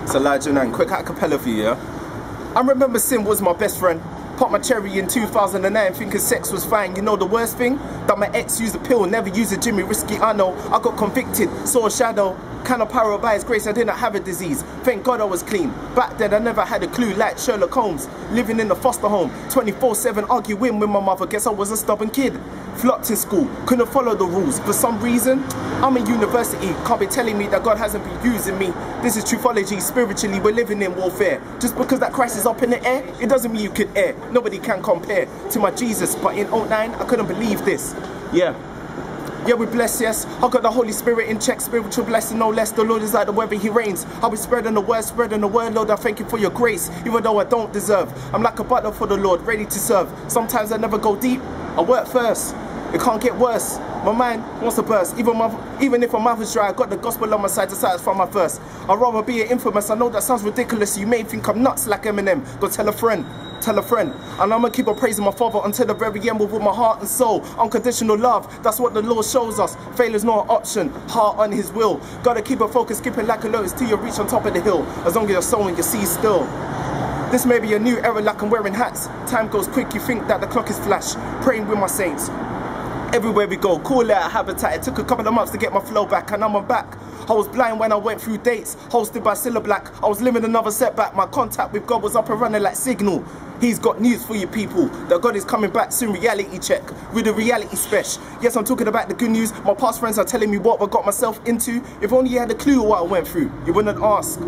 It's Elijah Nang. Quick a cappella for you, yeah? I remember sin was my best friend. Popped my cherry in 2009 thinking sex was fine. You know the worst thing? That my ex used a pill, never used a Jimmy. Risky, I know. I got convicted, saw a shadow. Kind of power by his grace, I didn't have a disease. Thank God I was clean. Back then I never had a clue, like Sherlock Holmes. Living in a foster home, 24/7 arguing with my mother. Guess I was a stubborn kid. Flopped in school, couldn't follow the rules. For some reason, I'm in university. Can't be telling me that God hasn't been using me. This is truthology, spiritually we're living in warfare. Just because that Christ is up in the air, it doesn't mean you can air. Nobody can compare to my Jesus, but in 09, I couldn't believe this. Yeah, we bless, yes. I got the Holy Spirit in check, spiritual blessing, no less. The Lord is like the weather, he reigns. I'll be spreading the word, Lord, I thank you for your grace, even though I don't deserve. I'm like a butler for the Lord, ready to serve. Sometimes I never go deep, I work first. It can't get worse. My mind wants to burst. Even if my mouth is dry, I got the gospel on my side to satisfy my thirst. I'd rather be an infamous. I know that sounds ridiculous. You may think I'm nuts like Eminem. Go tell a friend. Tell a friend. And I'm gonna keep on praising my Father until the very end with my heart and soul. Unconditional love, that's what the Lord shows us. Failure's not an option, heart on his will. Gotta keep a focus, skipping like a lotus till you reach on top of the hill. As long as you're sowing, you see still. This may be a new era like I'm wearing hats. Time goes quick, you think that the clock is flash. Praying with my saints. Everywhere we go, call it a habitat. It took a couple of months to get my flow back, and I'm back. I was blind when I went through dates, hosted by Cilla Black. I was living another setback. My contact with God was up and running like Signal. He's got news for you people, that God is coming back soon. Reality check with a reality special. Yes, I'm talking about the good news. My past friends are telling me what I got myself into. If only you had a clue what I went through, you wouldn't ask.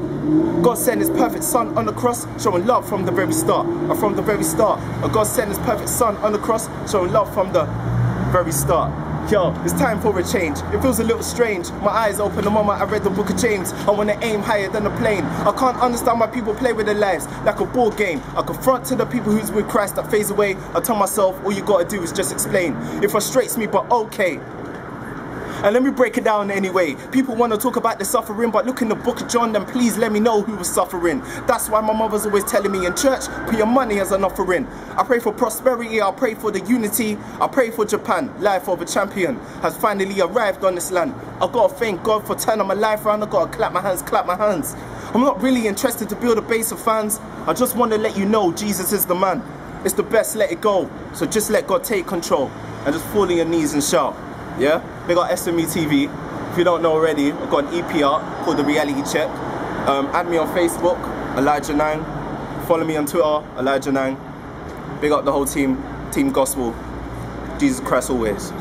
God sent his perfect son on the cross, showing love from the very start. From the very start. And God sent his perfect son on the cross, showing love from the very start. Yo, it's time for a change. It feels a little strange. My eyes open the moment I read the book of James. I want to aim higher than a plane. I can't understand why people play with their lives like a board game. I confront to the people who's with Christ that phase away. I tell myself, all you gotta do is just explain. It frustrates me, but okay. And let me break it down anyway. People want to talk about the suffering, but look in the book of John, then please let me know who was suffering. That's why my mother's always telling me in church, put your money as an offering. I pray for prosperity, I pray for the unity, I pray for Japan. Life of a champion has finally arrived on this land. I've got to thank God for turning my life around. I've got to clap my hands. I'm not really interested to build a base of fans. I just want to let you know Jesus is the man. It's the best, let it go. So just let God take control and just fall on your knees and shout. Yeah, they got SMETV. If you don't know already, I've got an EP out called The Reality Check. Add me on Facebook, Elijah Nang. Follow me on Twitter, Elijah Nang. Big up the whole team, Team Gospel. Jesus Christ always.